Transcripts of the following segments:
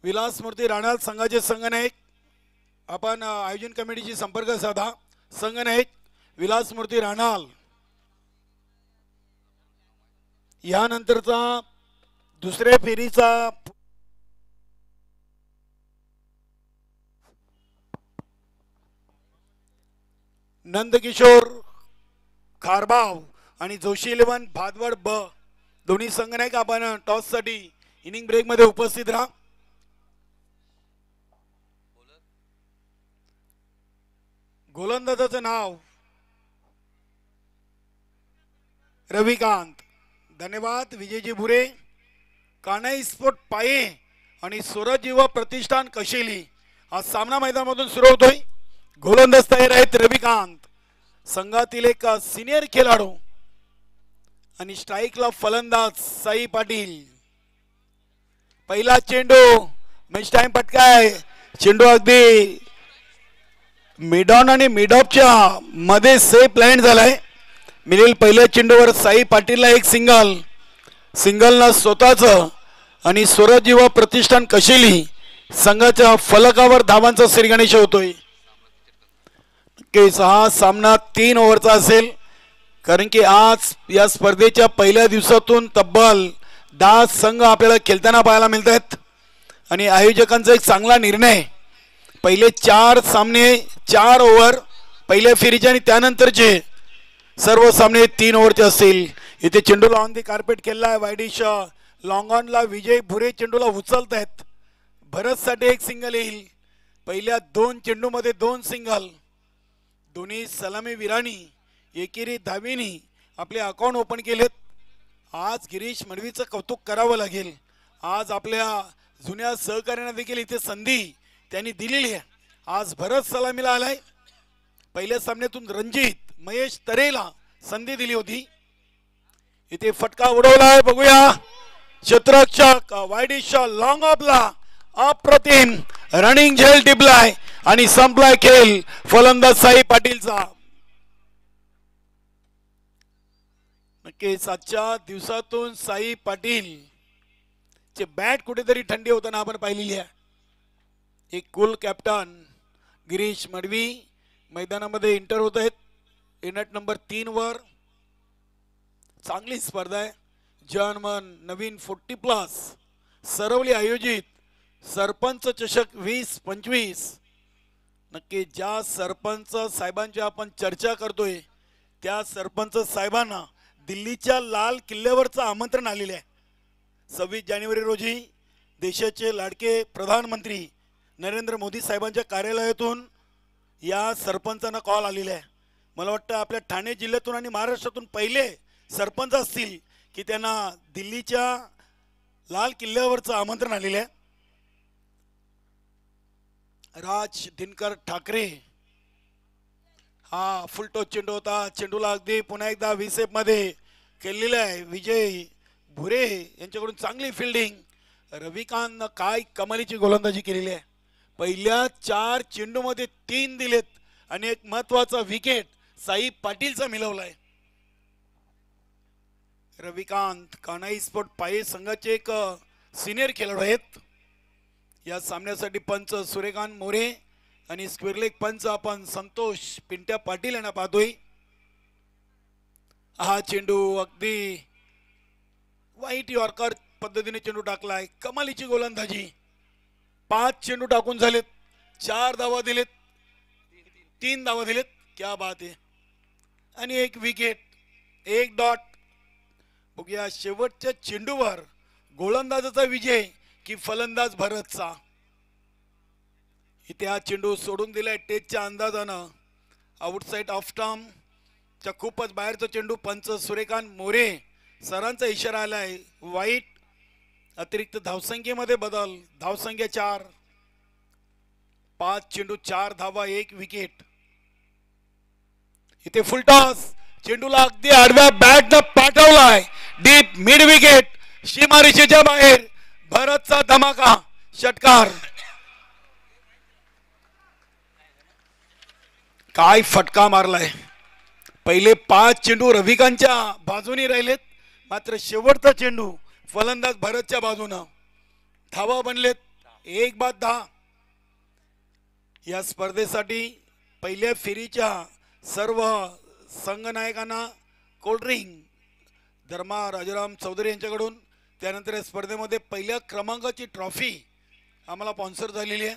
विलास मूर्ती राणाल संघाचे संघनायक आपण आयोजन कमिटीची संपर्क साधा। संघनायक विलास मूर्ती राणाल यानंतरचा दुसऱ्या फेरीचा नंदकिशोर खारबाव आणि जोशी 11 भादवड ब दोन्ही संघनायक आपण टॉस साठी इनिंग ब्रेक मध्ये उपस्थित राहा। गोलंदाजाचं नाव रविकांत। धन्यवाद विजयजी भुरे। कानाई स्पोर्ट पाये आणि सूरज युवा प्रतिष्ठान कशेली हा सामना मैदानामधून सुरू होतोय। गोलंदाज तयार आहेत रविकांत, संघातील एक सिनियर खेळाडू आणि स्ट्राइकला फलंदाज साई पाटील। पहिला चेंडू मॅच टाइम पटकाय, चेंडू अगदी मिडॉन आणि मिडॉपच्या मध्ये सेफ लँड झालाय। मिळेल पहिल्या चेंडूवर साई पाटीलला एक सिंगलना स्वतःच आणि सूरज युवा प्रतिष्ठान कशेली संघाच्या फलकावर धावांचा श्रीगणेश होतोय। हा सामना 3 ओव्हरचा असेल, कारण की आज या स्पर्धेच्या पहिल्या दिवसातून तब्बल 10 संघ आपल्याला खेळताना पाहायला मिळत आहेत आणि आयोजकांचा एक चांगला निर्णय, पहिले 4 सामने 4 ओव्हर पहिल्या फेरीचे आणि त्यानंतरचे सर्व सामने 3 ओव्हरचे असतील। इथे चेंडूला ऑन दी कार्पेट खेळलाय वाईडिश लॉंग ऑनला विजय भुरे चेंडूला उचलत आहेत। भरतसाठी एक सिंगल येईल। पहिल्या 2 चेंडूमध्ये 2 सिंगल। दोन्ही सलामी वीरांनी एकेरी धावीनी आपले अकाउंट ओपन केलेत। आज गिरीश मडवीचं कौतुक करावं लागेल। आज आपल्या जुन्या सहकार्यांना देखील इथे संधी त्यांनी दिलेली आहे। आज भरत सलामीला आलाय। पहिल्या सामन्यातून रणजित महेश तरेला संधी दिली होती। इथे फटका उडवलाय, बघूया क्षेत्ररक्षक वाईडिश लॉंग ऑफला अप्रतिम रनिंग झेल टिपलाय आणि संपलाय खेळ फलंदाज साई पाटीलचा। नक्कीच आजच्या दिवसातून साई पाटील चे बॅट कुठेतरी थंडी होताना आपण पाहिलेली आहे। एक कूल कॅप्टन गिरीश मडवी मैदानामध्ये एंटर होत आहेत। इनट नंबर 3 वर चांगली स्पर्धा आहे। जर्मन नवीन 40+ सरवली आयोजित सरपंच चषक 2025। नक्की ज्या सरपंच साहेबांची आपण चर्चा करतोय त्या सरपंच साहेबांना दिल्लीच्या लाल किल्ल्यावरचं आमंत्रण आलेले आहे। 26 जानेवारी रोजी देशाचे लाडके प्रधानमंत्री नरेंद्र मोदी साहेबांच्या कार्यालयातून या सरपंचांना कॉल आलेला आहे। मला वाटतं आपल्या ठाणे जिल्ह्यातून आणि महाराष्ट्रातून पहिले सरपंच असतील की त्यांना दिल्लीच्या लाल किल्ल्यावरचं आमंत्रण आलेलं आहे। राज दिनकर ठाकरे हा फुल टॉस चेंडू होता। चेंडूला अगदी पुन्हा एकदा विसेप मध्ये केलेला आहे विजय भुरे यांच्याकडून चांगली फिल्डिंग। रविकांतनं काय कमालीची गोलंदाजी केलेली आहे। पहिल्या 4 चेंडूमध्ये 3 दिलेत आणि एक महत्वाचा विकेट साई पाटीलचा मिळवलाय। रविकांत कानाई स्पोर्ट पाये संघाचे एक सिनियर खेळाडू आहेत। या सामन्यासाठी पंच सूर्यकांत मोरे आणि स्क्वेअर लेग पंच आपण संतोष पिंट्या पाटील यांना पाहतोय। हा चेंडू अगदी वाईट यॉर्कर पद्धतीने चेंडू टाकलाय। कमालीची गोलंदाजी। 5 चेंडू टाकून झालेत, 4 धावा दिलेत, 3 धावा दिलेत, क्या बात आहे, आणि एक विकेट, 1 डॉट। बघूया शेवटच्या चेंडूवर गोलंदाजाचा विजय की फलंदाज भरतचा। इथे हा चेंडू सोडून दिलाय टेचच्या अंदाजानं आउटसाइड ऑफ स्टंप च्या खूपच बाहेरचा चेंडू। पंच सूर्यकांत मोरे सरांचा इशारा आलाय वाईट। अतिरिक्त धावसंख्येमध्ये बदल, धावसंख्या 4, 5 चेंडू 4 धावा 1 विकेट। इथे फुल टॉस, चेंडूला अगदी आडव्या बॅटनं पाठवलाय डीप मिड विकेट, सीमारेषेच्या बाहेर। भरतचा धमाका षटकार। काय फटका मारलाय। पहिले 5 चेंडू रविकांतच्या बाजूने राहिलेत, मात्र शेवटचा चेंडू फलंदाज भरतच्या बाजूने। धावा बनलेत एक बाद 10. या स्पर्धेसाठी पहिल्या फेरीच्या सर्व संघनायकांना कोल्ड्रिंक धर्मा राजाराम चौधरी यांच्याकडून, त्यानंतर या स्पर्धेमध्ये पहिल्या क्रमांकाची ट्रॉफी आम्हाला स्पॉन्सर झालेली आहे.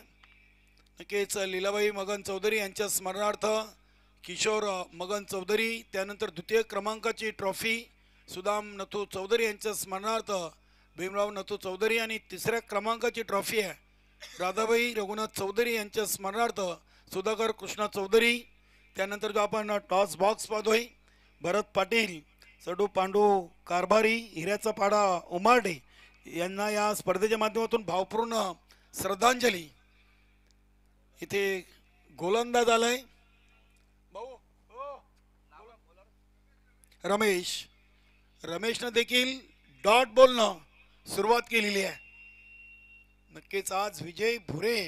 नक्कीच लीलाबाई मगन चौधरी यांच्या स्मरणार्थ किशोर मगन चौधरी, त्यानंतर द्वितीय क्रमांकाची ट्रॉफी सुदाम नथू चौधरी यांच्या स्मरणार्थ भीमराव नथू चौधरी, आणि तिसऱ्या क्रमांकाची ट्रॉफी आहे राधाबाई रघुनाथ चौधरी यांच्या स्मरणार्थ सुधाकर कृष्णा चौधरी. त्यानंतर जो आपण टॉस बॉक्स पाहतोय भरत पाटील, सडू पांडू कारभारी, हिऱ्याचा पाडा उमार्डे यांना या स्पर्धेच्या माध्यमातून भावपूर्ण श्रद्धांजली. इथे गोलंदाज आलाय रमेशनं देखील डॉट बॉलनं सुरुवात केलेली आहे. नक्कीच आज विजय भुरे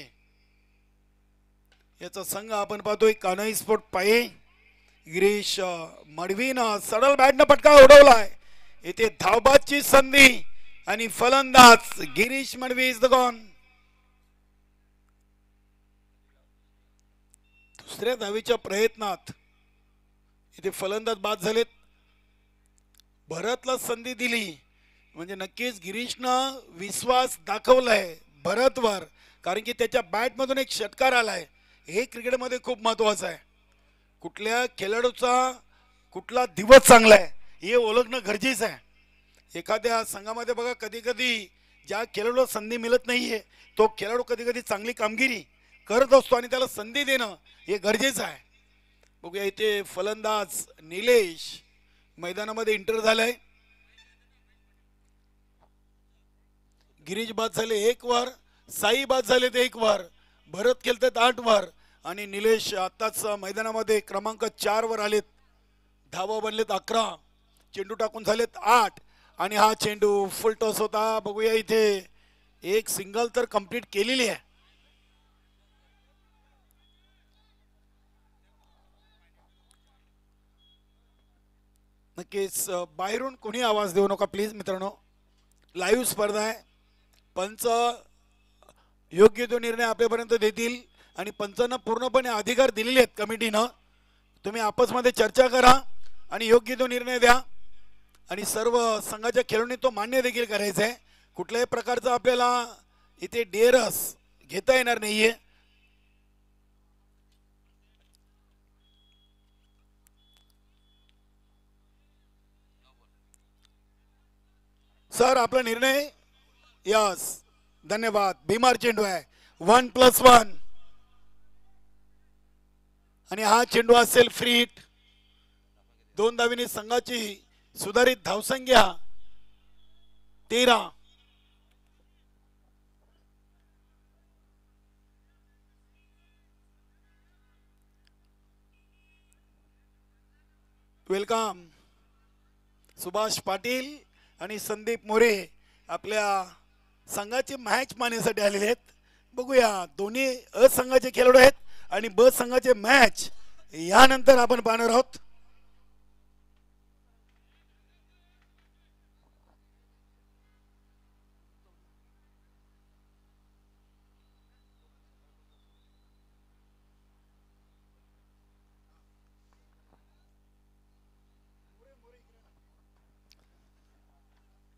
याचा संघ आपण पाहतोय कान्हाई स्पोर्ट पाये. गिरीश मडवीनं सडल बॅटनं फटका उडवलाय. इथे धावबादची संधी आणि फलंदाज Girish Madavi is the gone. दुसऱ्या धावेच्या प्रयत्नात इथे फलंदाज बाद झालेत. भरतला संधी दिली म्हणजे नक्कीच गिरीशनं विश्वास दाखवलाय भरतवर, कारण की त्याच्या बॅटमधून एक षटकार आलाय. हे क्रिकेटमध्ये खूप महत्त्वाचं आहे. कुठल्या खेळाडूचा कुठला दिवस चांगला आहे हे ओळखणं गरजेचं आहे. एखाद्या संघामध्ये बघा कधी कधी ज्या खेळाडूला संधी मिळत नाहीये तो खेळाडू कधी कधी चांगली कामगिरी करत असतो आणि त्याला संधी देणं हे गरजेचं आहे. बघूया इथे फलंदाज निलेश मैदानामध्ये एंटर झालाय. गिरीश बाद झाले 1 वर, साई बाद झालेत 1 वर, भरत खेळतात 8 वर आणि निलेश आताच मैदानामध्ये क्रमांक 4 वर आलेत. धावा बनलेत 11, चेंडू टाकून झालेत 8 आणि हा चेंडू फुल टॉस होता. बघूया इथे एक सिंगल तर कंप्लीट केलेली आहे. नक्कीच बाहेरून कोणी आवाज देऊ नका प्लीज मित्रांनो. लाईव्ह स्पर्धा आहे. पंच योग्य तो निर्णय आपल्यापर्यंत देतील आणि पंचांना पूर्णपणे अधिकार दिलेले आहेत कमिटीनं. तुम्ही आपसमध्ये चर्चा करा आणि योग्य तो निर्णय द्या आणि सर्व संघाच्या खेळाडूंनी तो मान्य देखील करायचा आहे. कुठल्याही प्रकारचा आपल्याला इथे डेअरस घेता येणार नाहीये. सर आपला निर्णय. यस धन्यवाद. भीमार चेंडू आहे 1+1 आणि हा चेंडू असेल फ्री हिट. 2 धावीने संघाची सुधारित धावसंख्या 13. वेलकम सुभाष पाटील आणि संदीप मोरे आपल्या संघाची मॅच पाहण्यासाठी आलेले आहेत. बघूया दोन्ही अ संघाचे खेळाडू आहेत आणि ब संघाचे मॅच यानंतर आपण पाहणार आहोत.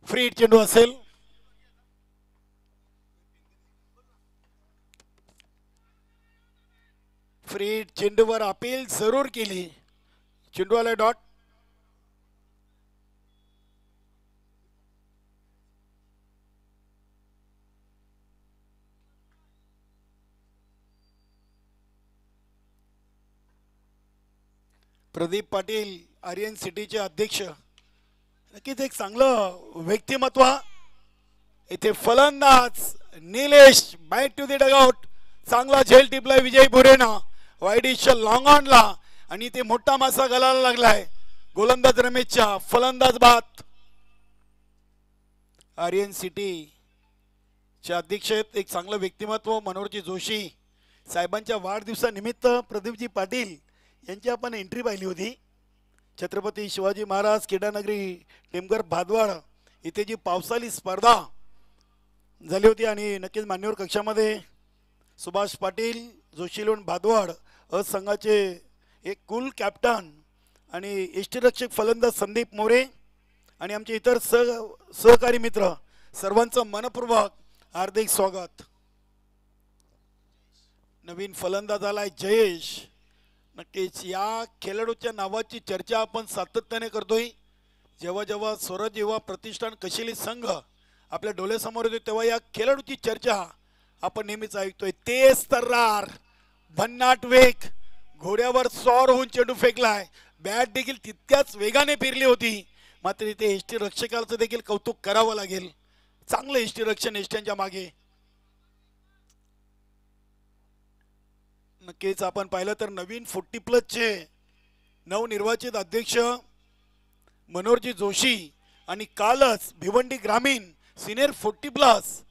फ्री हिट चेंडू असेल. फ्री हिट चेंडूवर अपील जरूर केली. चेंडू आला डॉट. प्रदीप पाटील आर्यन सिटीचे अध्यक्ष, नक्कीच एक चांगलं व्यक्तिमत्व. इथे फलंदाज Nilesh back to the dugout. चांगला झेल टिपलाय विजय भुरेनं वाईडिश लॉंग ऑनला आणि ते मोठा मासा घालायला लागलाय गोलंदाज रमेशच्या. फलंदाज बाद. आर्यन सिटी चे अध्यक्ष आहेत एक चांगलं व्यक्तिमत्व मनोहरजी जोशी साहेबांच्या वाढदिवसानिमित्त प्रदीपजी पाटील यांची आपण एंट्री पाहिली होती. छत्रपती शिवाजी महाराज क्रीडानगरी टेमघर भादवाड इथे जी पावसाळी स्पर्धा झाली होती आणि नक्कीच मान्यवर कक्षामध्ये सुभाष पाटील जोशीलोण भादवाड संघाचे एक कुल कॅप्टन आणि यष्टीरक्षक फलंदाज संदीप मोरे आणि आमचे इतर सहकारी मित्र सर्वांचं मनपूर्वक हार्दिक स्वागत। नवीन फलंदाज आलाय जयेश। नक्कीच या खेळाडूच्या नावाची चर्चा आपण सातत्याने करतोय। जेव्हा जेव्हा स्वराज युवा प्रतिष्ठान कशिली संघ आपल्या डोळ्यासमोर येतो तेव्हा या खेळाडूची चर्चा आपण नेहमीच ऐकतोय। तेज तर्रार भन्नाट वेग, घोड्यावर स्वार होऊन चेंडू फेकलाय, बॅट देखील तितक्याच वेगाने फिरली होती। मात्र इथे एसटी रक्षकाचं देखील कौतुक करावं लागेल। चांगलं एसटी रक्षण एसट्यांच्या मागे। नक्कीच आपण पाहिलं तर नवीन 40+ चे नवनिर्वाचित अध्यक्ष मनोहरजी जोशी आणि कालच भिवंडी ग्रामीण सिनियर 40+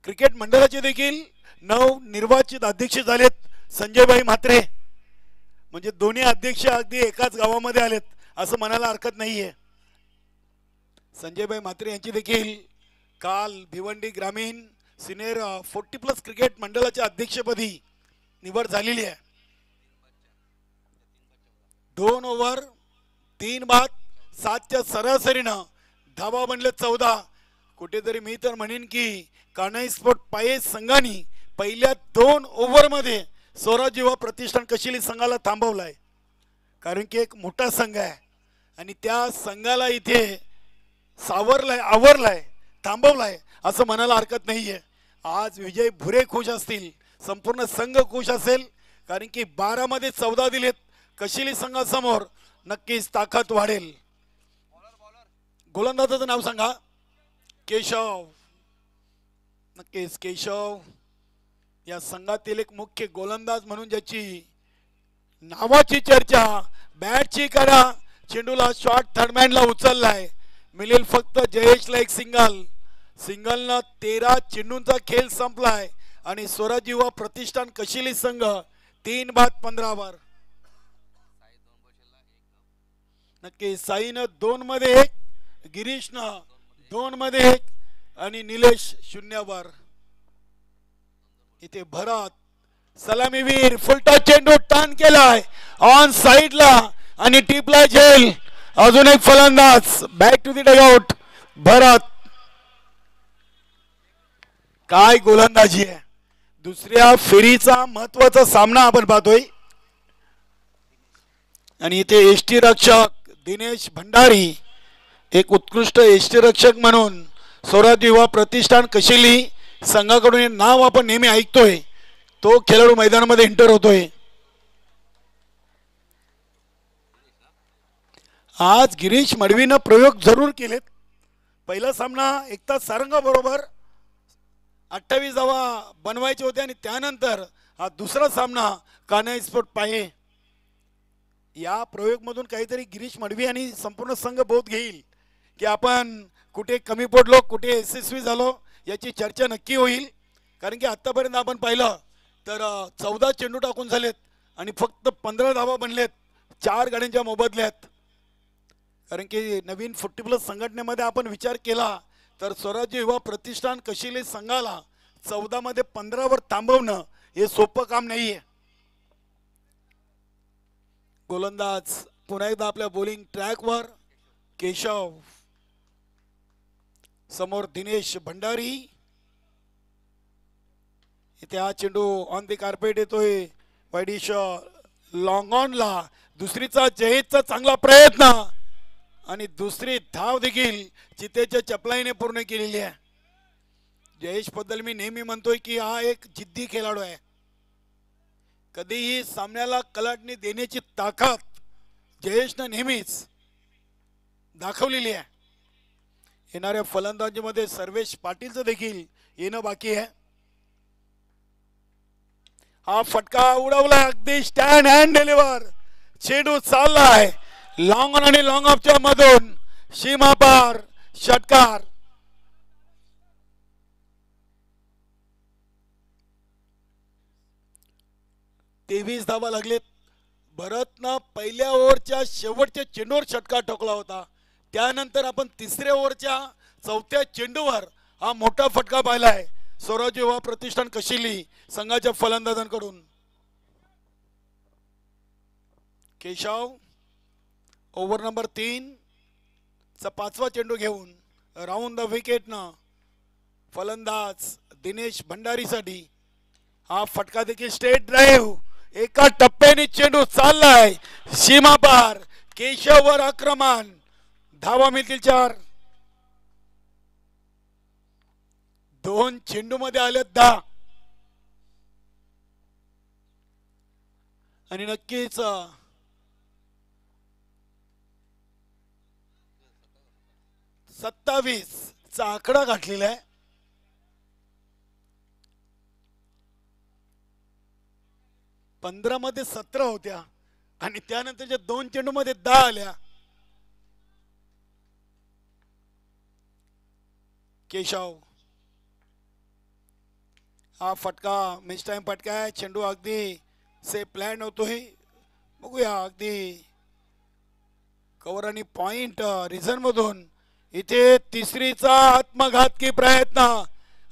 क्रिकेट मंडळाचे देखील नवनिर्वाचित अध्यक्ष झालेत संजयभाई म्हात्रे। म्हणजे दोन्ही अध्यक्ष अगदी एकाच गावामध्ये आलेत असं म्हणायला हरकत नाहीये। संजयभाई म्हात्रे यांची देखील काल भिवंडी ग्रामीण सिनियर 40+ क्रिकेट मंडळाच्या अध्यक्षपदी निवड झालेली आहे। 2 ओव्हर 3 बाद 7च्या सरासरीनं धावा बनले 14। कुठेतरी मी तर म्हणेन की कान्हाई स्पोर्ट पाये संघाने पहिल्या 2 ओव्हरमध्ये स्वराज युवा प्रतिष्ठान कशिली संघाला थांबवलाय। कारण की एक मोठा संघ आहे आणि त्या संघाला इथे सावरलाय, आवरलाय, थांबवलाय असं म्हणायला हरकत नाहीये। आज विजय भुरे खुश असतील, संपूर्ण संघ खुश असेल, कारण की 12 मध्ये 14 दिलेत। कशिली संघासमोर नक्कीच ताकद वाढेल। गोलंदाजाचं नाव सांगा। केशव। नक्कीच केशव या संघातील एक मुख्य गोलंदाज म्हणून ज्याची नावाची चर्चा। बॅटची करा, चेंडूला शॉट थर्डमॅनला उचललाय। मिळेल फक्त जयेशला एक सिंगल। सिंगलनं 13 चेंडूंचा खेळ संपलाय आणि स्वराज युवा प्रतिष्ठान कशिली संघ 3 बाद 15 वर। नक्की साईनं 2 मध्ये 1, गिरीशनं 2 मध्ये 1 आणि निलेश 0 वर। इथे भरत सलामीवीर फुलटा चेंडू टर्न केलाय ऑन साइडला आणि टिपला झेल। अजून एक फलंदाज बॅक टू द डगआउट भरत। काय गोलंदाजी आहे। दुसऱ्या फेरीचा महत्त्वाचा सामना आपण पाहतोय आणि इथे एसटी रक्षक दिनेश भंडारी एक उत्कृष्ट एसटी रक्षक म्हणून स्वराज युवा प्रतिष्ठान कशिली संघाकडून हे नाव आपण नेहमी ऐकतोय। तो खेळाडू मैदानामध्ये एंटर होतोय। आज गिरीश मडवीनं प्रयोग जरूर केलेत। पहिला सामना एकता सारंगा बरोबर 28 धावा बनवायचे होते आणि त्यानंतर हा दुसरा सामना कान्हाई स्पोर्ट पाये। या प्रयोगमधून काहीतरी गिरीश मडवी आणि संपूर्ण संघ बोध घेईल की आपण कुठे कमी पडलो, कुठे यशस्वी झालो याची चर्चा नक्की होईल। कारण की आतापर्यंत आपण पाहिलं तर 14 चेंडू टाकून झालेत आणि फक्त 15 धावा बनलेत 4 गाड्यांच्या मोबदल्यात। कारण की नवीन 40+ संघटनेमध्ये आपण विचार केला तर स्वराज युवा प्रतिष्ठान कशिली संघाला 14 मध्ये 15 वर थांबवणं हे सोपं काम नाहीये। गोलंदाज पुन्हा एकदा आपल्या बॉलिंग ट्रॅकवर केशव। समोर दिनेश भंडारी। इथे हा चेंडू ऑन द कार्पेट येतोय वाईडिश लॉंग ऑनला। दुसरीचा जयेशचा चांगला प्रयत्न आणि दुसरी धाव देखील चितेच्या चपलाईने पूर्ण केलेली आहे। जयेश बद्दल मी नेहमी म्हणतोय की हा एक जिद्दी खेळाडू आहे। कधीही सामन्याला कलाटणी देण्याची ताकद जयेशनं नेहमीच दाखवलेली आहे। येणाऱ्या फलंदाजीमध्ये सर्वेश पाटीलचं देखील येणं बाकी आहे। हा फटका उडवला अगदी स्टँड हँड डिलिव्हर। चेंडू चाललाय लॉंग ऑन आणि लॉंग ऑफच्या मधून सीमा पार षटकार। तेवीस धावा लागलेत। भरतनं पहिल्या ओव्हरच्या शेवटच्या चेंडूवर षटकार ठोकला होता। त्यानंतर आपण तिसऱ्या ओव्हरच्या 4थ्या चेंडूवर हा मोठा फटका पाहिलाय स्वराज युवा प्रतिष्ठान कशिली संघाच्या फलंदाजांकडून. केशव ओव्हर नंबर 3 चा 5वा चेंडू घेऊन राऊंड द विकेटनं फलंदाज दिनेश भंडारीसाठी हा फटका देखील स्ट्रेट ड्राईव्ह एका टप्प्याने चेंडू चाललाय सीमा पार. केशववर आक्रमण, धावा मिळतील 4. 2 चेंडू मध्ये आले 10 आणि नक्कीच 27 चा आकडा गाठलेला आहे. पंधरा मध्ये 17 होत्या आणि त्यानंतरच्या 2 चेंडू मध्ये 10 आल्या. केशव हा फटका मिस टाइम फटका आहे. चेंडू अगदी से प्लॅन होतोय. बघूया अगदी कव्हर आणि पॉइंट रिझन मधून इथे तिसरीचा आत्मघातकी प्रयत्न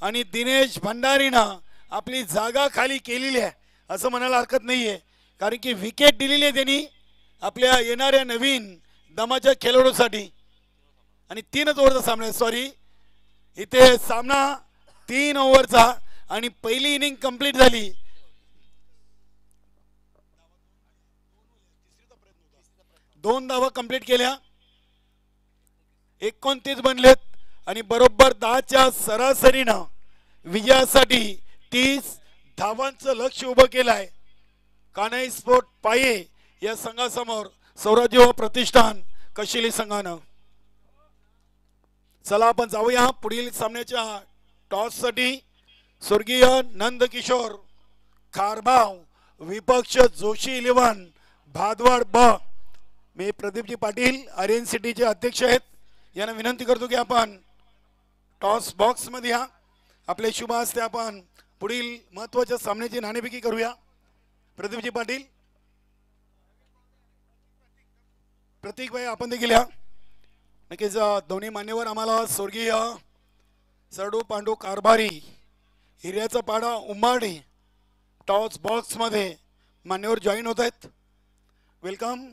आणि दिनेश भंडारीनं आपली जागा खाली केलेली आहे असं म्हणायला हरकत नाहीये. कारण की विकेट दिलेली आहे त्यांनी आपल्या येणाऱ्या नवीन दमाच्या खेळाडूसाठी. आणि 3च ओव्हरचा सामना आहे. सॉरी, इथे सामना 3 ओव्हरचा आणि पहिली इनिंग कंप्लीट झाली. 2 धावा कंप्लीट केल्या, 29 बनलेत आणि बरोबर 10च्या सरासरीनं विजयासाठी 30 धावांचं लक्ष उभं केलं आहे. कान्हाई स्पोर्ट पाये या संघासमोर स्वराज युवा प्रतिष्ठान कशिली संघानं. चला आपण जाऊया पुढील सामन्याच्या टॉससाठी. स्वर्गीय नंदकिशोर खारबाव विपक्ष जोशी 11 भादवाड ब. मी प्रदीपजी पाटील आर्यन सिटीचे अध्यक्ष आहेत. यांना विनंती करतो की आपण टॉस बॉक्स मध्ये या. आपले शुभ हस्ते आपण पुढील महत्त्वाच्या सामन्याची नाणेफेकी करूया. प्रदीपजी पाटील, प्रतीक भाई आपण देखील या. नक्कीच दोन्ही मान्यवर आम्हाला स्वर्गीय सरडू पांडू कारभारी हिऱ्याचा पाडा उंबाडी टॉस बॉक्स मध्ये मान्यवर जॉईन होत आहेत. वेलकम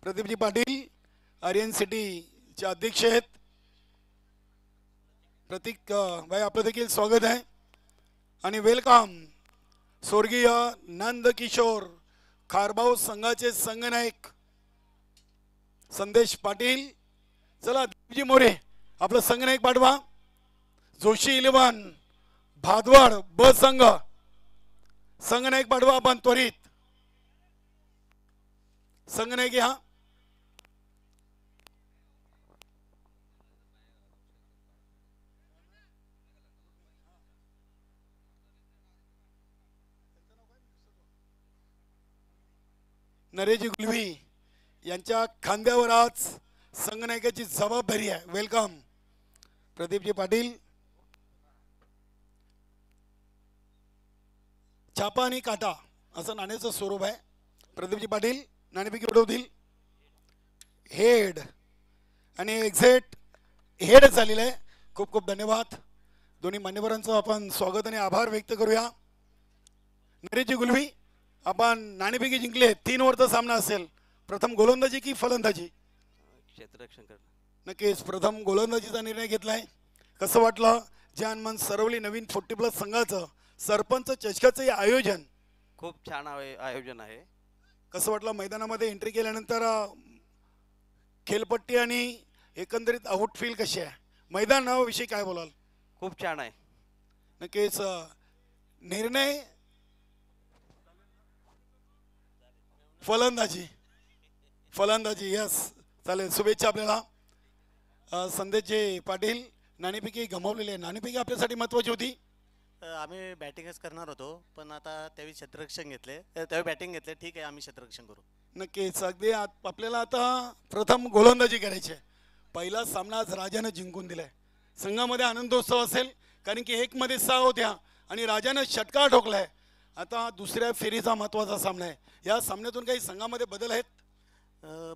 प्रदीपजी पाटील आर्यन सिटीचे अध्यक्ष आहेत. प्रतीक भाई आपलं देखील स्वागत आहे. आणि वेलकम स्वर्गीय नंदकिशोर खारबाव संघाचे संघनायक संदेश पाटील. चला देवजी मोरे आपलं संघनायक पाठवा. जोशी 11 भादवाड ब संघ संघनायक पाठवा आपण त्वरित. संघनायक या. नरेजी गुलवी यांच्या खांद्यावर आज संघनायकाची जबाबदारी आहे. वेलकम प्रदीपजी पाटील. छापा आणि काटा असं नाण्याचं स्वरूप आहे. प्रदीपजी पाटील नाणेफेकी उडवतील. हेड आणि एक्झिट हेड झालेलं आहे. खूप खूप धन्यवाद. दोन्ही मान्यवरांचं आपण स्वागत आणि आभार व्यक्त करूया. नरेजी गुलवी आपण नाणेफेकी जिंकले. 3 ओव्हरचा सामना असेल. प्रथम गोलंदाजी की फलंदाजी? क्षेत्ररक्षण करणं. नक्कीच प्रथम गोलंदाजीचा निर्णय घेतलाय. कसं वाटलं जानमन सरवली नवीन 40+ संघाचं सरपंच चषकाचं आयोजन? खूप छान आयोजन आहे. कसं वाटलं मैदानामध्ये एंट्री केल्यानंतर खेळपट्टी आणि एकंदरीत आउटफील्ड कशी आहे? मैदानाविषयी काय बोलाल? खूप छान आहे. नक्कीच निर्णय फलंदाजी फलंदाजी यस चालेल. शुभेच्छा आपल्याला. संदेशजी पाटील नाणेफेकी गमावलेली आहे. नाणेफेकी आपल्यासाठी महत्त्वाची होती. आम्ही बॅटिंगच करणार होतो पण आता त्यावेळी क्षेत्ररक्षण घेतले, त्यावेळी बॅटिंग घेतले. ठीक आहे, आम्ही क्षेत्ररक्षण करू. नक्कीच अगदी आपल्याला आता प्रथम गोलंदाजी करायची आहे. पहिला सामना आज राजानं जिंकून दिलाय. संघामध्ये आनंदोत्सव असेल कारण की 1 मध्ये 6 होत्या आणि राजानं षटकार ठोकलाय. आता दुसऱ्या फेरीचा महत्त्वाचा सामना आहे. या सामन्यातून काही संघामध्ये बदल आहेत?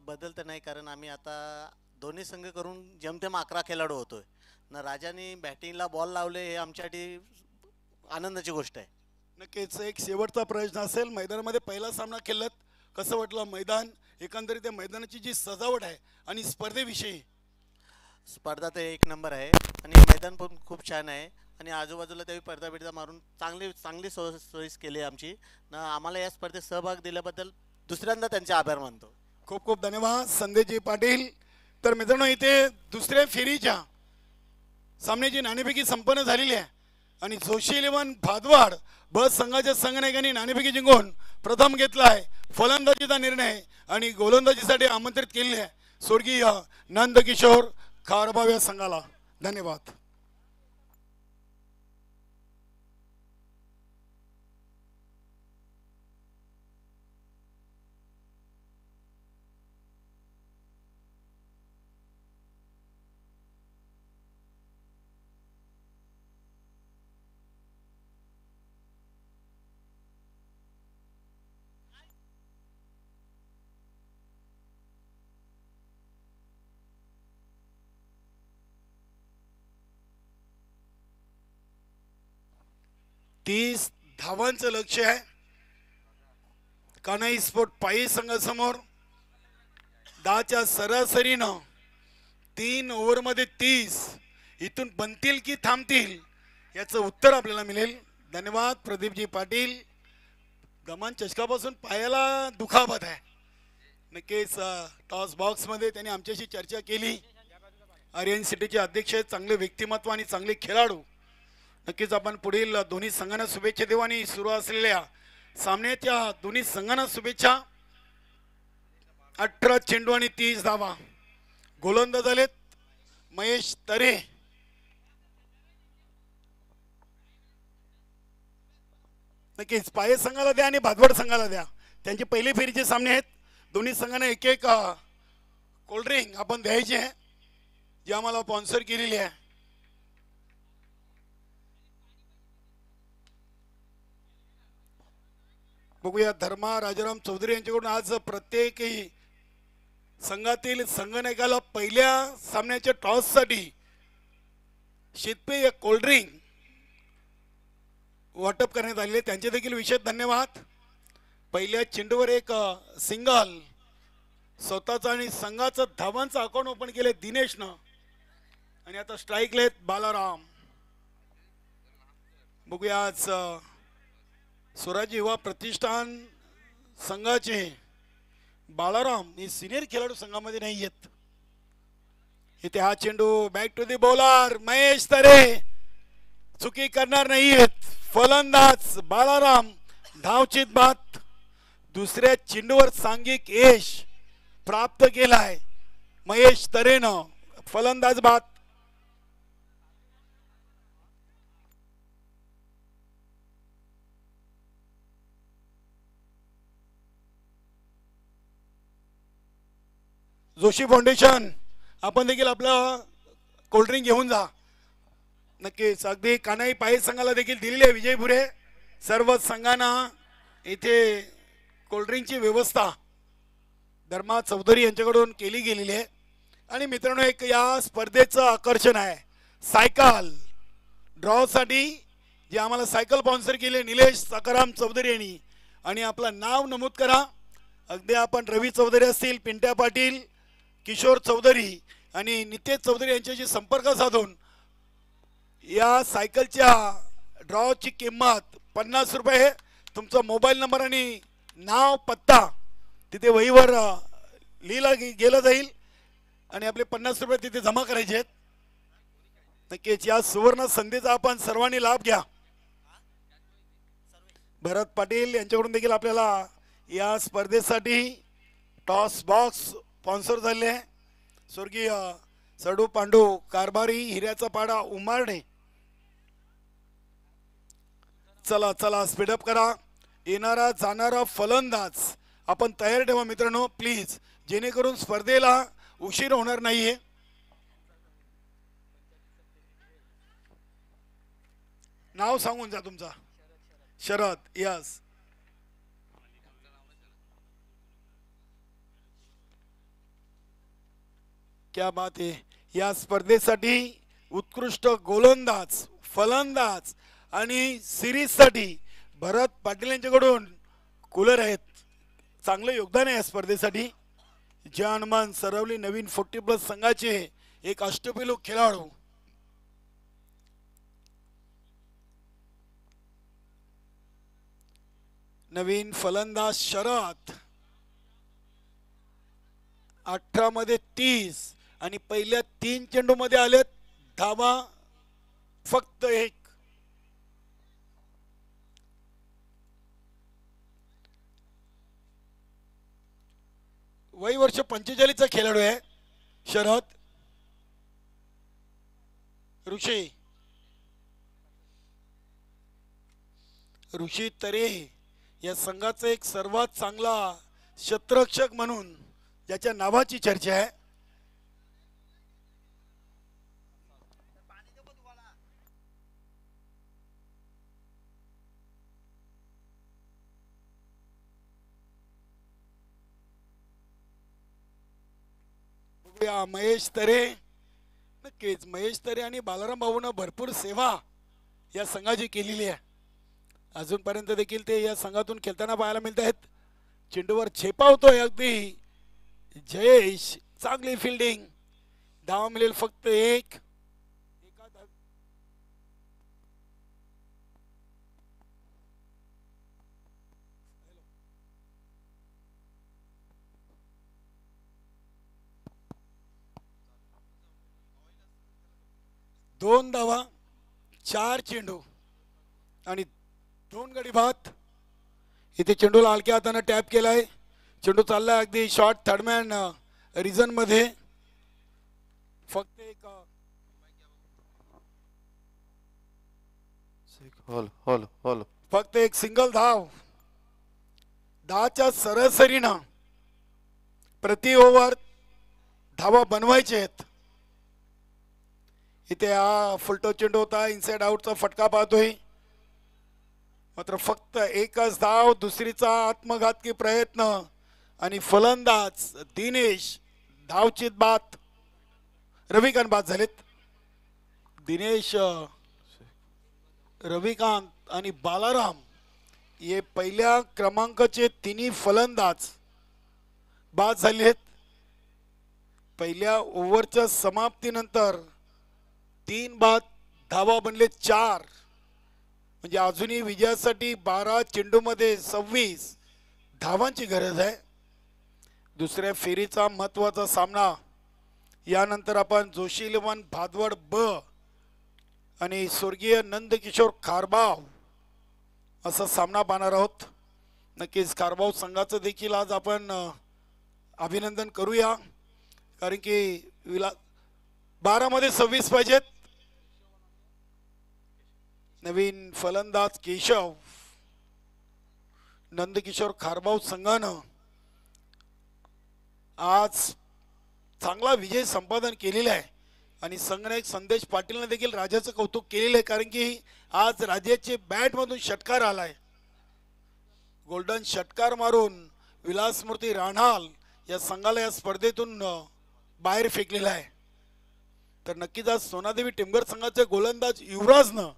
बदल तर नाही, कारण आम्ही आता दोन्ही संघ करून जेमतेम 11 खेळाडू होतोय. ना राजाने बॅटिंगला बॉल लावले हे आमच्यासाठी आनंदाची गोष्ट आहे. नक्कीच एक शेवटचा प्रश्न असेल. मैदानामध्ये पहिला सामना खेळलात, कसं वाटलं मैदान, एकंदरीत त्या मैदानाची जी सजावट आहे आणि स्पर्धेविषयी? स्पर्धा तर एक नंबर आहे आणि मैदान पण खूप छान आहे आणि आजूबाजूला त्यावेळी पडदा बिडदा मारून चांगली चांगली सोयीस केली आमची ना. आम्हाला या स्पर्धेत सहभाग दिल्याबद्दल दुसऱ्यांदा त्यांचे आभार मानतो. खूप खूप धन्यवाद संदेशजी पाटील. तर मित्रांनो, इथे दुसऱ्या फेरीच्या सामन्याची नाणेफेकी संपन्न झालेली आहे आणि जोशी 11 भादवाड बस संघाच्या संघनायकांनी नाणेफेकी जिंकून प्रथम घेतला आहे. फलंदाजीचा निर्णय आणि गोलंदाजीसाठी आमंत्रित केलेले आहे स्वर्गीय नंदकिशोर खारबाव या संघाला. धन्यवाद. तीस धावांचं लक्ष आहे कान्हाई स्पोर्ट पायी संघासमोर. 10च्या सरासरीनं 3 ओव्हरमध्ये 30 इथून बनतील की थांबतील याचं उत्तर आपल्याला मिळेल. धन्यवाद प्रदीपजी पाटील. गमान चषकापासून पायाला दुखापत आहे. नक्कीच टॉस बॉक्समध्ये त्यांनी आमच्याशी चर्चा केली. आर्यन सिटीचे अध्यक्ष, चांगले व्यक्तिमत्व आणि चांगले खेळाडू. नक्कीच आपण पुढील दोन्ही संघांना शुभेच्छा देऊ आणि सुरू असलेल्या सामन्याच्या दोन्ही संघांना शुभेच्छा. 18 चेंडू आणि 30 धावा. गोलंदाज झालेत महेश तरे. नक्कीच पाये संघाला द्या आणि भादवड संघाला द्या. त्यांचे पहिले फेरीचे सामने आहेत. दोन्ही संघांना एक एक कोल्ड्रिंक आपण द्यायचे आहे जी आम्हाला स्पॉन्सर केलेली आहे. बघूया धर्मा राजाराम चौधरी यांच्याकडून आज प्रत्येकही संघातील संघनायकाला पहिल्या सामन्याच्या टॉससाठी शीतपेय कोल्ड्रिंक वाटप करण्यात आलेले. त्यांचे देखील विशेष धन्यवाद. पहिल्या चेंडूवर एक सिंगल स्वतःचा आणि संघाचं धावांचं अकाउंट ओपन केले दिनेशनं आणि आता स्ट्राईकला आहेत बालाराम. बघूया आज स्वराज युवा प्रतिष्ठान संघाचे बालाराम हे सिनियर खेळाडू संघामध्ये नाही आहेत. इथे हा चेंडू back to the bowler Mahesh Tare चुकी करणार नाहीयेत. फलंदाज बालाराम धावचित बाद. दुसऱ्या चेंडूवर सांघिक यश प्राप्त केलाय महेश तरेनं. फलंदाज बाद. जोशी फाउंडेशन आपण देखील आपलं कोल्ड्रिंक घेऊन जा. नक्कीच अगदी कान्हाई पायी संघाला देखील दिलेली आहे विजयपुरे. सर्व संघांना इथे कोल्ड्रिंकची व्यवस्था धर्मा चौधरी यांच्याकडून केली गेलेली आहे. आणि मित्रांनो, एक या स्पर्धेचं आकर्षण आहे सायकल ड्रॉसाठी जे आम्हाला सायकल स्पॉन्सर केले निलेश सकाराम चौधरी यांनी. आणि आपलं नाव नमूद करा. अगदी आपण रवी चौधरी असतील, पिंट्या पाटील, किशोर चौधरी आणि नितेश चौधरी यांच्याशी संपर्क साधून या सायकलच्या ड्रॉची किंमत 50 रुपये. तुमचा मोबाईल नंबर आणि नाव पत्ता तिथे वहीवर लिहिला गेला जाईल आणि आपले 50 रुपये तिथे जमा करायचे आहेत. नक्कीच या सुवर्ण संधीचा आपण सर्वांनी लाभ घ्या. भरत पाटील यांच्याकडून देखील आपल्याला या स्पर्धेसाठी टॉस बॉक्स स्पॉन्सर झाले आहे. स्वर्गीय सडू पांडू कारभारी, हिऱ्याचा पाडा उमारणे. चला चला स्पीडअप करा. येणारा जाणारा फलंदाज आपण तयार ठेवा मित्रांनो प्लीज, जेणेकरून स्पर्धेला उशीर होणार नाहीये. नाव सांगून जा तुमचा. शरद. यस. क्या बात आहे. या स्पर्धेसाठी उत्कृष्ट गोलंदाज, फलंदाज आणि सिरीजसाठी भरत पाटील यांच्याकडून कूलर आहेत. चांगलं योगदान आहे या स्पर्धेसाठी. जय हनुमान सरवली नवीन 40+ संघाचे एक अष्टपैलू खेळाडू. नवीन फलंदाज शरद 18 मध्ये 30 आणि पहिल्या 3 चेंडू मध्ये आलेत धावा फक्त 1. वय वर्ष 45 चा खेळाडू आहे शरद. ऋषी तरे या संघाचा एक सर्वात चांगला क्षेत्ररक्षक म्हणून ज्याच्या नावाची चर्चा आहे. महेश तरे. नक्कीच महेश तरे आणि बालाराम भाऊनं भरपूर सेवा या संघाची केलेली आहे. अजूनपर्यंत देखील ते या संघातून खेळताना पाहायला मिळत आहेत. चेंडूवर झेपा होतोय अगदी जयेश. चांगली फिल्डिंग. धावा मिळेल फक्त 1. दोन धावा 4 चेंडू आणि 2 गडी बाद. इथे चेंडूला हलक्या हाताने टॅप केलाय. चेंडू चाललाय अगदी शॉर्ट थर्डमॅन रिझन मध्ये. फक्त एक फक्त एक सिंगल धाव. 10च्या सरासरीनं प्रति ओव्हर धावा बनवायचे आहेत. इथे हा फुलटो चेंडू होता. इनसाइड आउटचा फटका पाहतोय. मात्र फक्त एकच धाव. दुसरीचा आत्मघातकी प्रयत्न आणि फलंदाज दिनेश धावचित बाद. रविकांत बाद झालेत. दिनेश, रविकांत आणि बालाराम हे पहिल्या क्रमांकाचे तिन्ही फलंदाज बाद झाले आहेत. पहिल्या ओव्हरच्या समाप्तीनंतर 3 बाद. धावा बनले 4. म्हणजे अजूनही विजयासाठी 12 चेंडूमध्ये 26 धावांची गरज आहे. दुसऱ्या फेरीचा महत्वाचा सामना. यानंतर आपण जोशी इलेव्हन भादवड ब आणि स्वर्गीय नंदकिशोर खारबाव असा सामना पाहणार आहोत. नक्कीच खारबाव संघाचं देखील आज आपण अभिनंदन करूया. कारण की 12 मध्ये 26 पाहिजेत. नवीन फलंदाज केशव. नंदकिशोर खारबाव संघानं आज चांगला विजय संपादन केलेला आहे आणि संघनायक संदेश पाटीलने देखील राजाचं कौतुक केलेलं आहे. कारण की आज राजाचे बॅटमधून षटकार आलाय. गोल्डन षटकार मारून विलासमूर्ती राणाल या संघाला या स्पर्धेतून बाहेर फेकलेला आहे. तर नक्कीच आज सोनादेवी टिंबर संघाचे गोलंदाज युवराजनं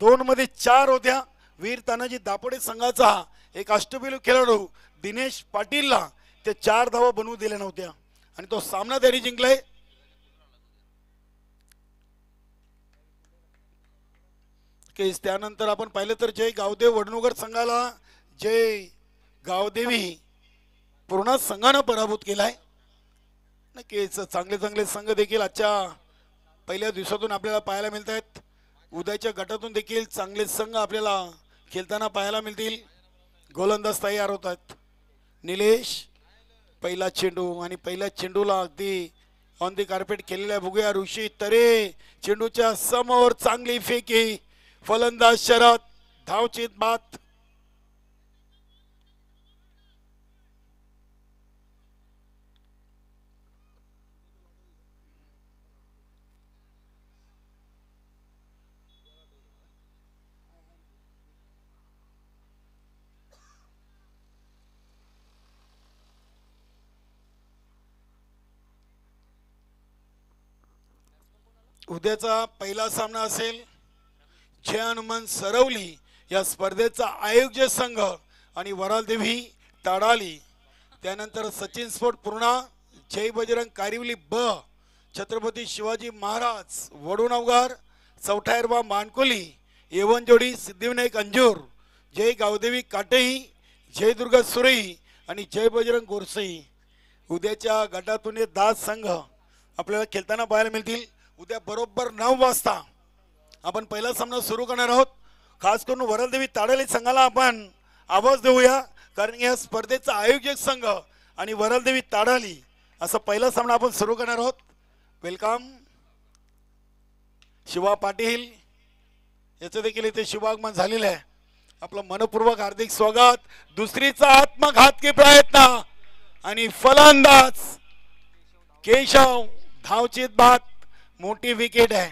2 मध्ये 4 होत्या. वीर तानाजी दापोडे संघाचा एक अष्टपैलू खेळाडू दिनेश पाटीलला ते 4 धावा बनवू दिल्या नव्हत्या आणि तो सामना त्यांनी जिंकलाय. त्यानंतर आपण पाहिलं तर जय गावदेव वडनगर संघाला जय गावदेवी पूर्ण संघानं पराभूत केलाय. नक्कीच चांगले चांगले संघ देखील आजच्या पहिल्या दिवसातून आपल्याला पाहायला मिळत आहेत. उद्याच्या गटातून देखील चांगले संघ आपल्याला खेळताना पाहायला मिळतील. गोलंदाज तयार होत आहेत. निलेश पहिला चेंडू आणि पहिल्या चेंडूला अगदी ऑन दी कार्पेट केलेला आहे. बघूया ऋषी तरे चेंडूच्या समोर चांगली फेकी. फलंदाज शरद धावचित बाद. उद्याचा पहिला सामना असेल जय हनुमान सरवली या स्पर्धेचा आयोजक संघ आणि वरालदेवी ताडाली, त्यानंतर सचिन स्पोर्ट पूर्णा, जय बजरंग कारिवली ब, छत्रपती शिवाजी महाराज वडूनवगार, चौठायरबा मानकोली, एवन जोडी सिद्धिविनायक अंजूर, जय गावदेवी काटेही, जय दुर्गा सुरई आणि जय बजरंग गोरसई. उद्याच्या गटातून 10 संघ आपल्याला खेळताना पाहायला मिळतील. उद्या बरोबर 9 वाजता आपण पहिला सामना सुरू करणार आहोत. खास करून वरलदेवी ताडाली संघाला आपण आवाज देऊया, कारण या स्पर्धेचा आयोजक संघ आणि वरलदेवी ताडाली असा पहिला सामना आपण सुरू करणार आहोत. वेलकम शिवा पाटील, याचं देखील इथे शुभागमन झालेलं आहे. आपलं मनपूर्वक हार्दिक स्वागत. दुसरीचा आत्मघातकी प्रयत्न आणि फलंदाज केशव, धावचीत बाद, मोठी विकेट आहे.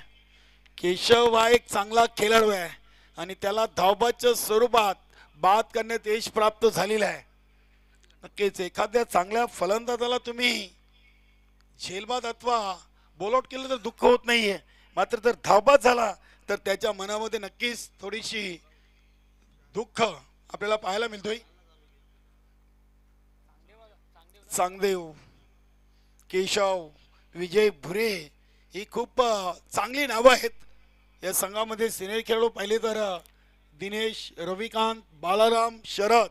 केशव हा एक चांगला खेळाडू आहे आणि त्याला धावबादच्या स्वरूपात बाद करण्यात यश प्राप्त झालेलं आहे. नक्कीच एखाद्या चांगल्या फलंदाजाला तुम्ही झेलबाद अथवा बॉलआउट केलं तर दुःख होत नाहीये, मात्र जर धावबाद झाला तर त्याच्या मनामध्ये नक्कीच थोडीशी दुःख आपल्याला पाहायला मिळतोय. चांगदेव, केशव, विजय भुरे ही खूप चांगली नावं आहेत. या संघामध्ये सिनियर खेळाडू पाहिले तर दिनेश, रविकांत, बालाराम, शरद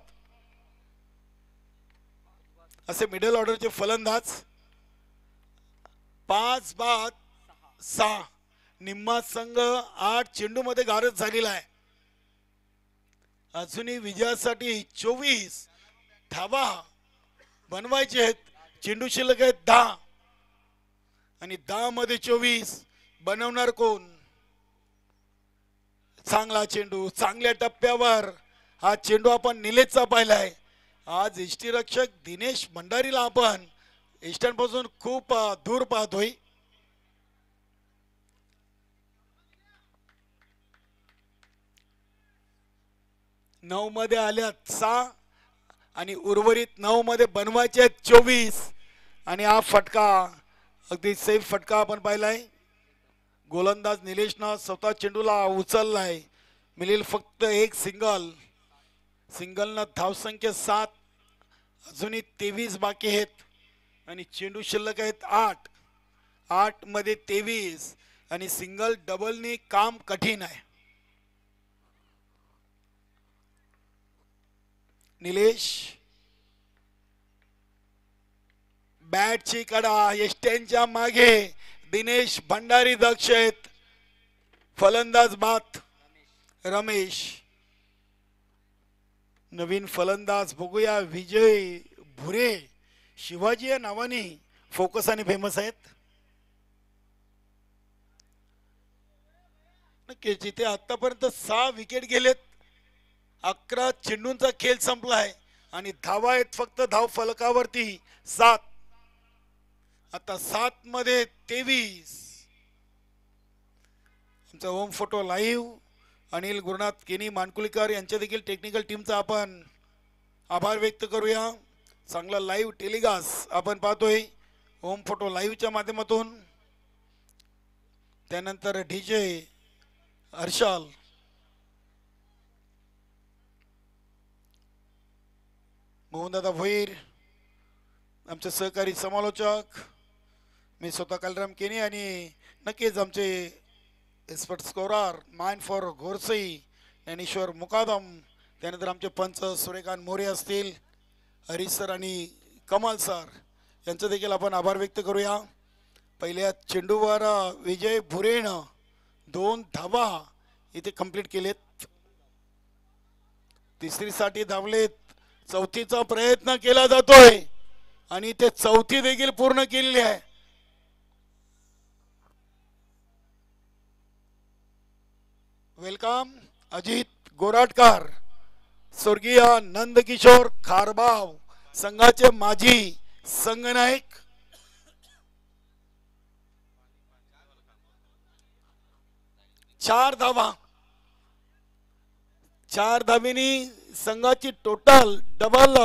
असे मिडल ऑर्डरचे फलंदाज. 5 बाद 6, निम्मा संघ 8 चेंडू मध्ये गारद झालेला आहे. अजूनही विजयासाठी 24 धावा बनवायचे आहेत. चेंडू शिल्लक आहेत 10 आणि 10 मध्ये 24 बनवणार कोण? चांगला चेंडू, चांगल्या टप्प्यावर हा चेंडू आपण निलेशचा पाहिलाय. आज यष्टीरक्षक दिनेश भंडारीला आपण यष्टांपासून खूप दूर पाहतोय. नऊ मध्ये आल्यात 6 आणि उर्वरित 9 मध्ये बनवायचे आहेत 24. आणि हा फटका अगदी सेफ फटका आपण पाहिलाय. गोलंदाज निलेशनं स्वतः चेंडूला उचललाय. मिळेल फक्त एक सिंगल. सिंगलनं धावसंख्या 7, अजूनही 23 बाकी आहेत आणि चेंडू शिल्लक आहेत 8. 8 मध्ये 23 आणि सिंगल डबलनी काम कठीण आहे. निलेश, बॅटची कडा, यष्ट्यांच्या मागे दिनेश भंडारी दक्ष आहेत. फलंदाज बाद रमेश. नवीन फलंदाज बघूया, विजय भुरे शिवाजी या नावाने फोकस आणि फेमस आहेत. नक्कीच जिथे आतापर्यंत 6 विकेट गेलेत, 11 चेंडूंचा खेळ संपलाय आणि धावा आहेत फक्त धाव फलकावरती 7. आता 7 मध्ये 23. आमचा home photo live Anil Gurunath, केनी मानकुलीकर यांच्या देखील टेक्निकल टीमचा आपण आभार व्यक्त करूया. चांगला लाईव्ह टेलिकास्ट आपण पाहतोय होम फोटो लाईव्हच्या माध्यमातून. त्यानंतर डीजे हर्षाल, मोहनदादा भोईर, आमचे सहकारी समालोचक, मी स्वतः कालराम केनी आणि नक्कीच आमचे एक्सपर्ट स्कोरर माइंड फॉर घोरसई ज्ञानेश्वर मुकादम, त्यानंतर आमचे पंच सूर्यकांत मोरे असतील, हरीश सर आणि कमाल सर यांचं देखील आपण आभार व्यक्त करूया. पहिल्या चेंडूवर विजय भुरेनं 2 धावा इथे कंप्लीट केलेत. तिसरीसाठी धावलेत. चौथीचा प्रयत्न केला जातोय आणि ते चौथी देखील पूर्ण केलेली आहे. वेलकम अजित गोराटकर, स्वर्गीय नंदकिशोर खारबाव संघाचे माजी संघनायक. चार धावीनी संघाची टोटल डबल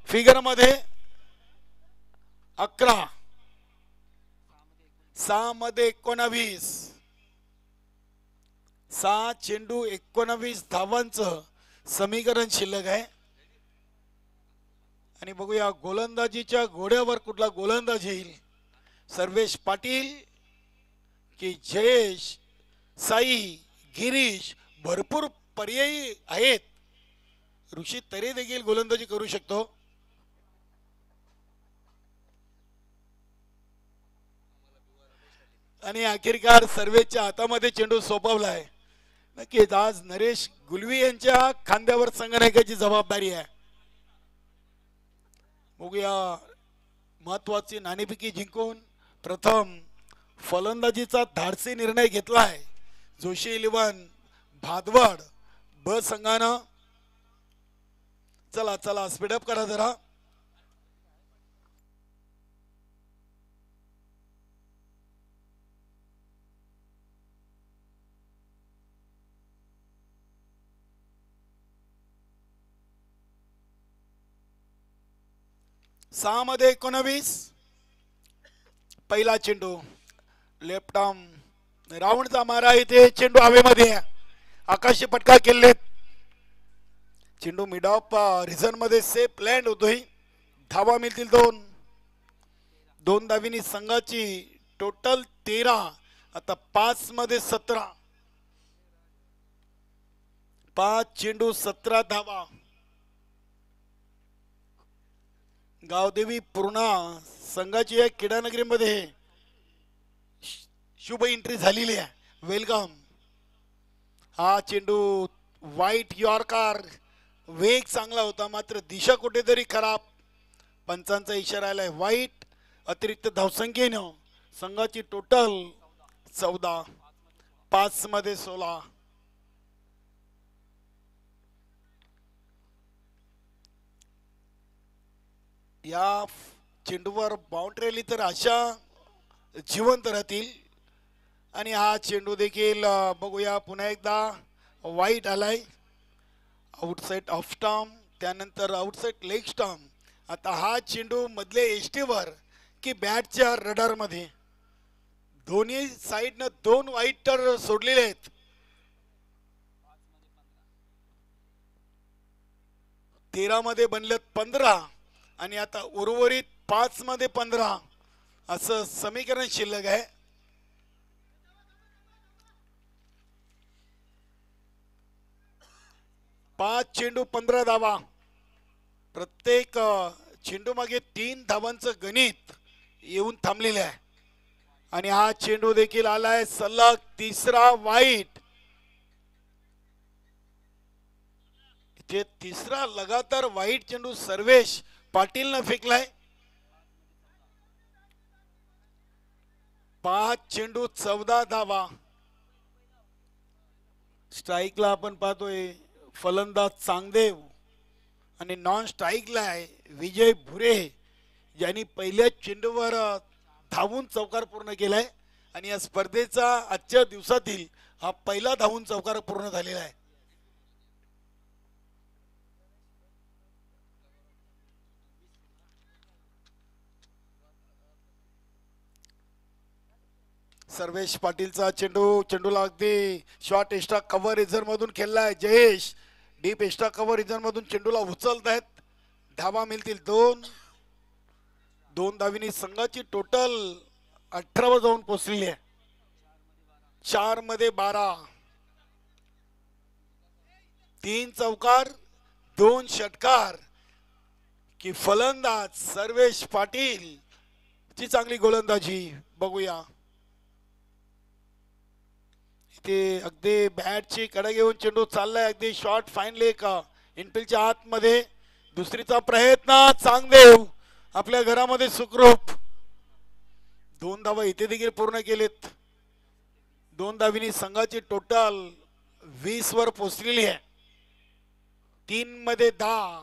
फिगर मध्ये 11. 6 मध्ये 19, 6 चेंडू 19 धावांचं समीकरण शिल्लक आहे. आणि बघूया गोलंदाजीच्या घोड्यावर कुठला गोलंदाज येईल. सर्वेश पाटील की जयेश, साई, गिरीश, भरपूर पर्यायी आहेत. ऋषी तरे देखील गोलंदाजी करू शकतो. आणि अखेरकार सर्वेच्या हातामध्ये चेंडू सोपवलाय. नक्कीच आज नरेश गुलवी यांच्या खांद्यावर संघनायकाची जबाबदारी आहे. बघूया महत्वाची नाणेफेकी जिंकून प्रथम फलंदाजीचा धाडसी निर्णय घेतलाय जोशी 11 भादवड ब संघानं. चला चला स्पीडअप करा जरा. सहा मध्ये 19 पहिला चेंडू लेफ्ट आर्म राऊंडचा मारा. इथे चेंडू हवेमध्ये आकाशी पटका केलेत. चेंडू मिड ऑफ रिझन मध्ये सेफ लँड होतोय. धावा मिळतील 2 धावीनी संघाची टोटल 13. आता 5 मध्ये 17. 5 चेंडू 17 धावा. गावदेवी पूर्णा संघाची या क्रीडानगरीमध्ये शुभ एंट्री झालेली आहे. वेलकम. हा चेंडू वाईट यॉर्कर वेग चांगला होता मात्र दिशा कुठेतरी खराब. पंचांचा इशारा आलाय वाईट. अतिरिक्त धावसंख्येनं संघाची टोटल 14. 5 मध्ये 16. या चेंडूवर बाउंड्री आली तर अशा जिवंत राहतील. आणि हा चेंडू देखील बघूया पुन्हा एकदा वाईट आलाय. आउटसाइड ऑफ स्टंप त्यानंतर आउटसाइड लेग स्टंप. आता हा चेंडू मधले एसटीवर की बॅटच्या रडार मध्ये दोन्ही साइडनं 2 वाईट तर सोडलेले आहेत. 13 मध्ये बनलेत 15 आणि आता उर्वरित 5 मध्ये 15 असं समीकरण शिल्लक आहे. पाच चेंडू 15 धावा. प्रत्येक चेंडू मागे 3 धावांचं गणित येऊन थांबलेले आहे. आणि हा चेंडू देखील आलाय सलग 3रा वाईट. इथे 3रा लगातार वाईट चेंडू सर्वेश पाटील न फेकलाय. 5 चेंडू 14 धावा. स्ट्राईकला आपण पाहतोय फलंदाज चांगदेव आणि नॉन स्ट्राईकला आहे विजय भुरे यांनी पहिल्या चेंडूवर धावून चौकार पूर्ण केलाय. आणि या स्पर्धेचा आजच्या दिवसातील हा पहिला धावून चौकार पूर्ण झालेला आहे. सर्वेश पाटीलचा चेंडूला अगदी शॉर्ट एक्स्ट्रा कव्हर रिझर्व मधून खेळलाय Jayesh. Deep extra cover reserve मधून चेंडूला उचलत आहेत. धावा मिळतील 2 धावीनी संघाची टोटल 18 वर जाऊन पोहोचलेली आहे. 4 मध्ये 12. 3 चौकार 2 षटकार की फलंदाज सर्वेश पाटील ची चांगली गोलंदाजी बघूया. ते अगदी बॅटची कडा घेऊन चेंडू चाललाय अगदी शॉर्ट फाईन लेग इनफिल्डच्या आतमध्ये. दुसरीचा प्रयत्न चांगदेव आपल्या घरामध्ये सुखरूप. 2 धावा इथे देखील पूर्ण केलेत. 2 धावीनी संघाची टोटल 20 वर पोहोचलेली आहे. 3 मध्ये 10.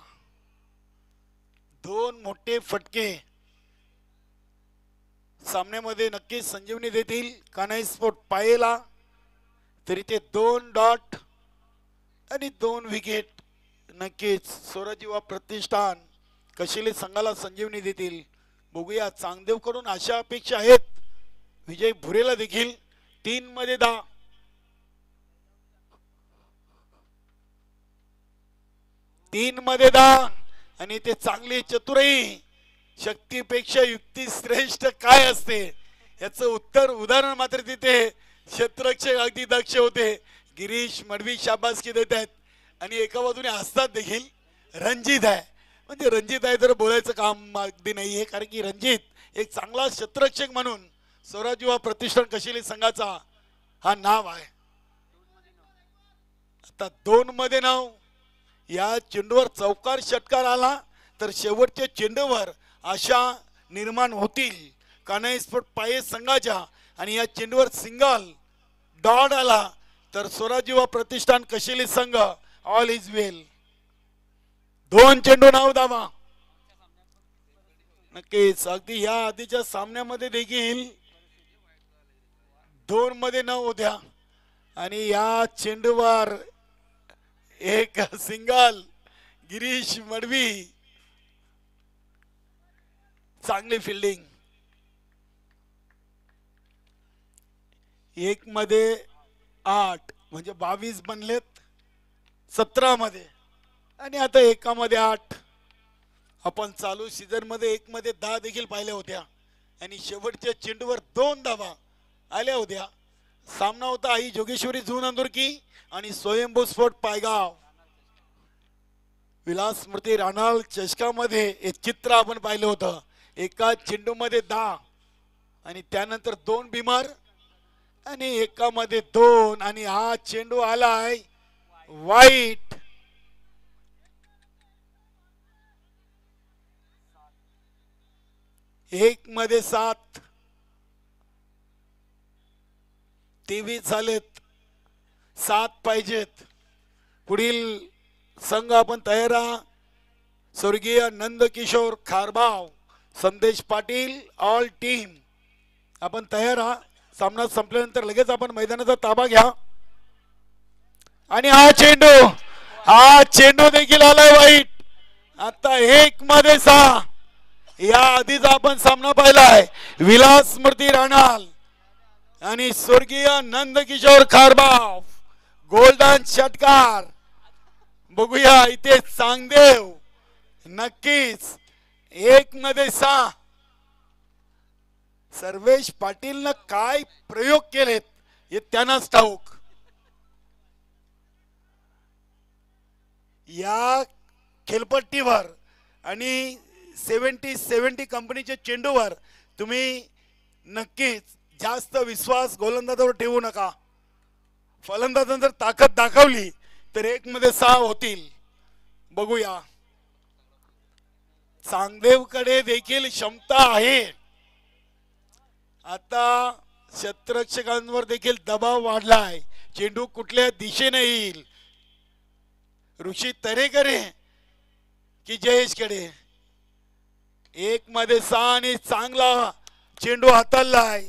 2 मोठे फटके सामन्यामध्ये नक्कीच संजीवनी देतील. कान्हाई स्पोर्ट पायेला तरी ते 2 डॉट आणि 2 विकेट नक्कीच स्वराजीवा प्रतिष्ठान कशिले संघाला संजीवनी देतील. बघूया चांगदेव कडून अशा अपेक्षा आहेत विजय भुरेला देखील 3 मध्ये 10. तीन मध्ये 10 आणि ते चांगली चतुराई. शक्तीपेक्षा युक्ती श्रेष्ठ काय असते याचं उदाहरण मात्र तिथे क्षेत्ररक्षक अगदी दक्ष होते. गिरीश मडवी शाबासकी देत आहेत आणि एका बाजूने हसतात देखील. रणजित आहे म्हणजे रणजित आहे तर बोलायचं काम अगदी नाही आहे, कारण की रणजित एक चांगला क्षेत्ररक्षक म्हणून स्वराज युवा प्रतिष्ठान कशिली संघाचा हा नाव आहे. आता 2 मध्ये 9. या चेंडूवर चौकार षटकार आला तर शेवटच्या चेंडूवर आशा निर्माण होतील कान्हाई स्पोर्ट पाये संघाच्या, आणि या चेंडूवर सिंगल डॉट आला तर स्वराज युवा प्रतिष्ठान कशिली संघ ऑल इज वेल. 2 चेंडू 9 धावा. नक्कीच अगदी या आधीच्या सामन्यामध्ये देखील 2 मध्ये 9 होत्या आणि या चेंडूवर एक सिंगल. गिरीश मडवी चांगली फिल्डिंग. 1 मध्ये 8 म्हणजे 22 बनलेत 17 मध्ये आणि आता 1 मध्ये 8. आपण चालू सीझन मध्ये 1 मध्ये 10 देखील पाहिल्या होत्या आणि शेवटच्या चेंडूवर 2 धावा आल्या होत्या. सामना होता आई जोगेश्वरी झून अंदुरकी आणि स्वयंभू स्पोर्ट पायगाव. विलास स्मृती राणाल चषकामध्ये एक चित्र आपण पाहिलं होतं. एका चेंडू मध्ये 10 आणि त्यानंतर 2 बिमार आणि 1 मध्ये 2 आणि हा चेंडू आलाय वाईट. एक मध्ये 7. 23 झालेत, 7 पाहिजेत. पुढील संघ आपण तयार आहा. स्वर्गीय नंदकिशोर खारबाव, संदेश पाटील ऑल टीम आपण तयार आहा. सामना संपल्यानंतर लगेच आपण मैदानाचा ताबा घ्या. आणि हा चेंडू देखील आलाय वाईट. आता 1 मध्ये 6. या आधीच आपण सामना पाहिलाय. विलास स्मृती राणाल आणि स्वर्गीय नंदकिशोर खारबाव गोल्डन षटकार. बघूया इथे चांगदेव. नक्कीच 1 मध्ये 6. सर्वेश पाटीलनं काय प्रयोग केलेत हे त्यांनाच ठाऊक. या खेळपट्टीवर आणि 70 कंपनीच्या चेंडूवर तुम्ही नक्कीच जास्त विश्वास गोलंदाजावर ठेवू नका. फलंदाजाने जर ताकद दाखवली तर 1 मध्ये 6 होतील. बघूया. चांगदेवकडे देखील क्षमता आहे. आता क्षेत्ररक्षकांवर देखील दबाव वाढलाय. चेंडू कुठल्या दिशेने येईल, ऋषी तरेकडे की जयेशकडे. 1 मध्ये 6 आणि चांगला चेंडू हाताळलाय.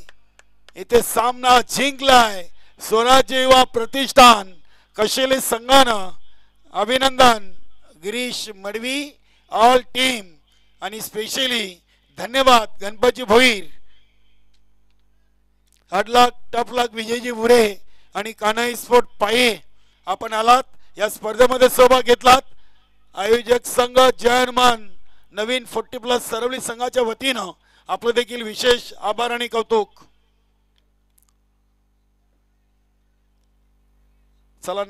इथे सामना जिंकलाय स्वराज्य युवा प्रतिष्ठान कशिली संघानं. अभिनंदन गिरीश मडवी ऑल टीम आणि स्पेशली धन्यवाद गणपती भोईर. हडलक टफलक विजयजी भुरे आणि कान्हाई स्पोर्ट पाये आपण आलात, या स्पर्धेमध्ये सहभाग घेतलात. आयोजक संघ जयमान नवीन 40+ सरवली संघाच्या वतीनं आपलं देखील विशेष आभार आणि कौतुक. चला.